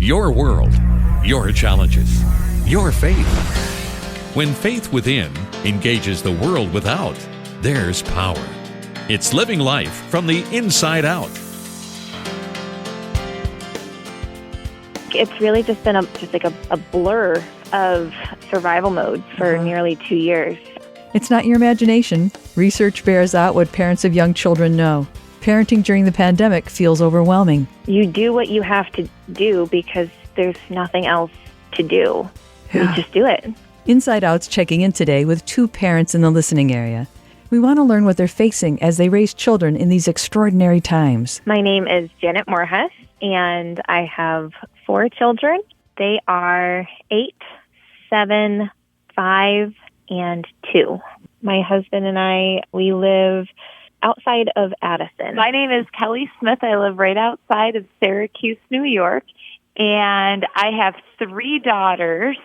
Your world, your challenges, your faith. When faith within engages the world without, there's power. It's living life from the inside out. It's really just been a blur of survival mode for nearly 2 years. It's not your imagination. Research bears out what parents of young children know. Parenting during the pandemic feels overwhelming. You do what you have to do because there's nothing else to do. You just do it. Inside Out's checking in today with two parents in the listening area. We want to learn what they're facing as they raise children in these extraordinary times. My name is Janet Mourhess, and I have 4 children. They are 8, 7, 5, and 2. My husband and I, we live outside of Addison. My name is Kelly Smith. I live right outside of Syracuse, New York, and I have 3 daughters.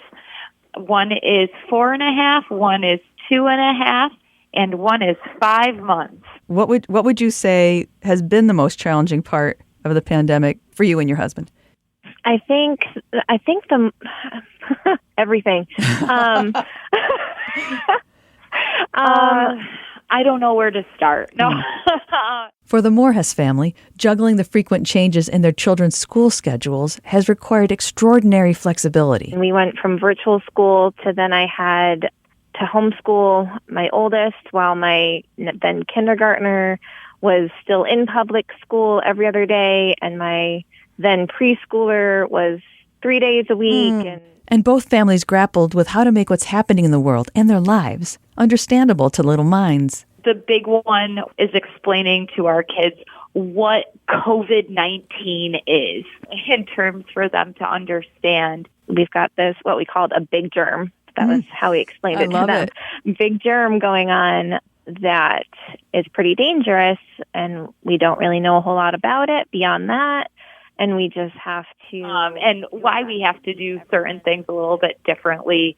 One is 4.5, one is 2.5, and one is 5 months. What would you say has been the most challenging part of the pandemic for you and your husband? I think the everything. I don't know where to start. No. For the Mourhess family, juggling the frequent changes in their children's school schedules has required extraordinary flexibility. We went from virtual school to then I had to homeschool my oldest while my then kindergartner was still in public school every other day, and my then preschooler was 3 days a week. And both families grappled with how to make what's happening in the world and their lives understandable to little minds. The big one is explaining to our kids what COVID-19 is in terms for them to understand. We've got this, what we called a big germ. That was how we explained it to them. Big germ going on that is pretty dangerous, and we don't really know a whole lot about it beyond that. And we just have to... and why we have to do certain things a little bit differently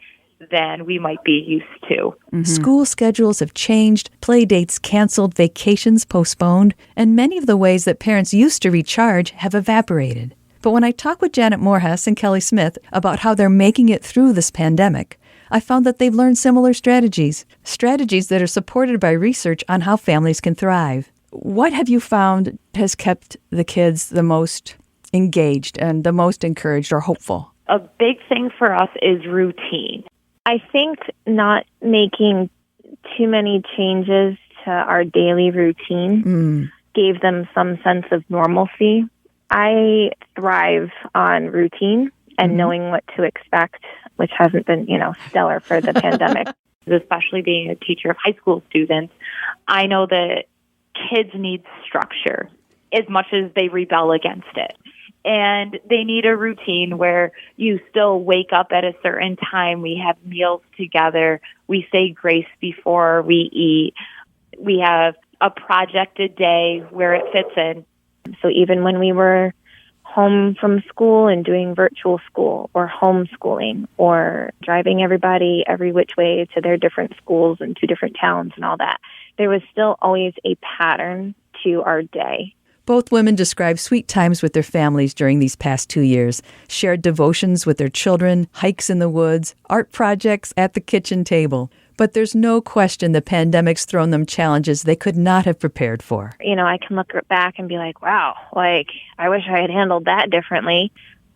than we might be used to. School schedules have changed, play dates canceled, vacations postponed, and many of the ways that parents used to recharge have evaporated. But when I talk with Janet Mourhess and Kelly Smith about how they're making it through this pandemic, I found that they've learned similar strategies that are supported by research on how families can thrive. What have you found has kept the kids the most engaged and the most encouraged or hopeful? A big thing for us is routine. I think not making too many changes to our daily routine gave them some sense of normalcy. I thrive on routine and knowing what to expect, which hasn't been, stellar for the pandemic. Especially being a teacher of high school students, I know that kids need structure as much as they rebel against it. And they need a routine where you still wake up at a certain time. We have meals together. We say grace before we eat. We have a project a day where it fits in. So even when we were home from school and doing virtual school or homeschooling or driving everybody every which way to their different schools and to different towns and all that, there was still always a pattern to our day. Both women describe sweet times with their families during these past 2 years, shared devotions with their children, hikes in the woods, art projects at the kitchen table. But there's no question the pandemic's thrown them challenges they could not have prepared for. I can look back and be like, wow, I wish I had handled that differently.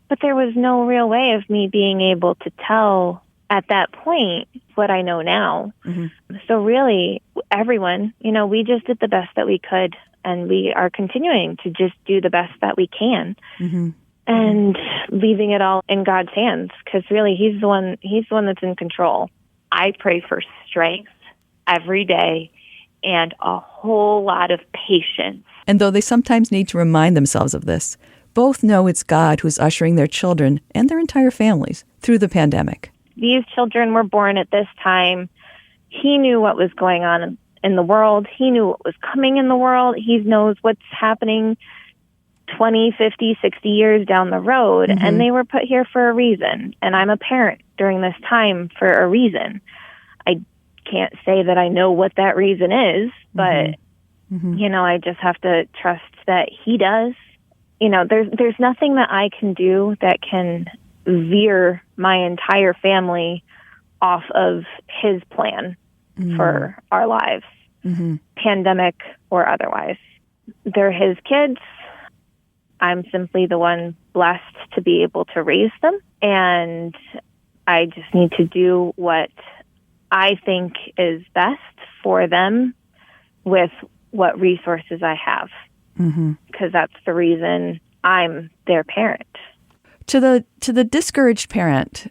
But there was no real way of me being able to tell at that point what I know now. So really, everyone, we just did the best that we could. And we are continuing to just do the best that we can and leaving it all in God's hands, because really He's the one that's in control. I pray for strength every day and a whole lot of patience. And though they sometimes need to remind themselves of this, both know it's God who's ushering their children and their entire families through the pandemic. These children were born at this time. He knew what was going on in the world. He knew what was coming in the world. He knows what's happening 20, 50, 60 years down the road. And they were put here for a reason. And I'm a parent during this time for a reason. I can't say that I know what that reason is, but, I just have to trust that He does there's nothing that I can do that can veer my entire family off of his plan for our lives, pandemic or otherwise. They're his kids. I'm simply the one blessed to be able to raise them. And I just need to do what I think is best for them with what resources I have. Because that's the reason I'm their parent. To the discouraged parent,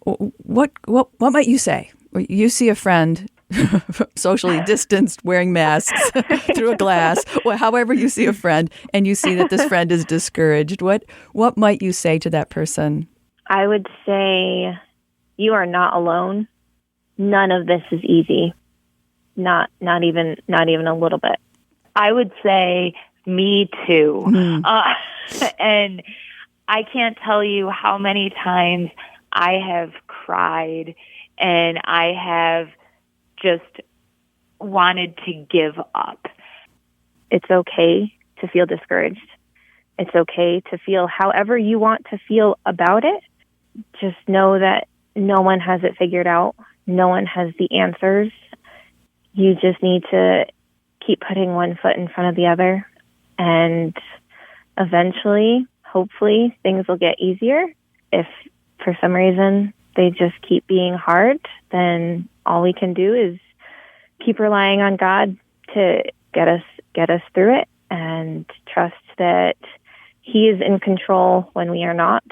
what might you say? You see a friend socially distanced, wearing masks through a glass, however you see a friend, and you see that this friend is discouraged. What might you say to that person? I would say, you are not alone. None of this is easy. Not even a little bit. I would say, me too. And I can't tell you how many times I have cried and I have just wanted to give up. It's okay to feel discouraged. It's okay to feel however you want to feel about it. Just know that no one has it figured out. No one has the answers. You just need to keep putting one foot in front of the other. And eventually, hopefully, things will get easier. If for some reason they just keep being hard, then all we can do is keep relying on God to get us through it, and trust that He is in control when we are not.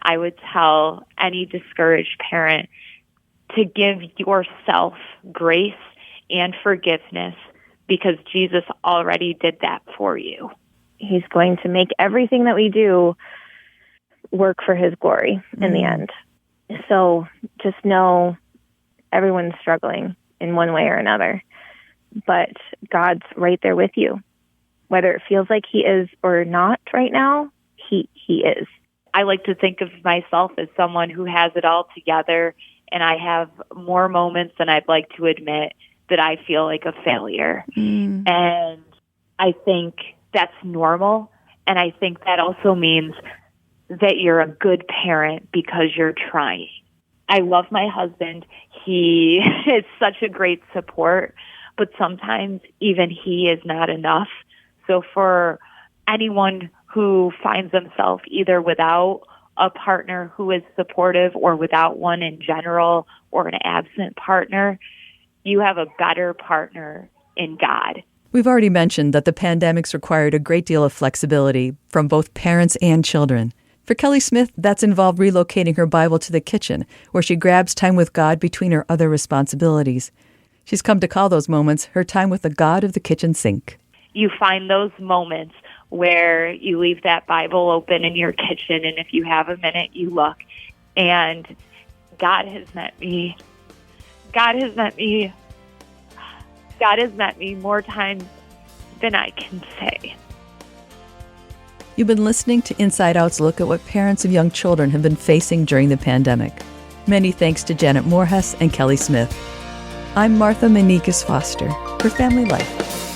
I would tell any discouraged parent to give yourself grace and forgiveness, because Jesus already did that for you. He's going to make everything that we do work for His glory in the end. So just know everyone's struggling in one way or another, but God's right there with you. Whether it feels like He is or not right now, He is. I like to think of myself as someone who has it all together, and I have more moments than I'd like to admit that I feel like a failure. And I think that's normal, and I think that also means that you're a good parent because you're trying. I love my husband. He is such a great support, but sometimes even he is not enough. So for anyone who finds themselves either without a partner who is supportive or without one in general, or an absent partner, you have a better partner in God. We've already mentioned that the pandemic's required a great deal of flexibility from both parents and children. For Kelly Smith, that's involved relocating her Bible to the kitchen, where she grabs time with God between her other responsibilities. She's come to call those moments her time with the God of the kitchen sink. You find those moments where you leave that Bible open in your kitchen, and if you have a minute, you look, and God has met me. God has met me. God has met me more times than I can say. You've been listening to Inside Out's look at what parents of young children have been facing during the pandemic. Many thanks to Janet Mourhess and Kelly Smith. I'm Martha Manikas Foster for Family Life.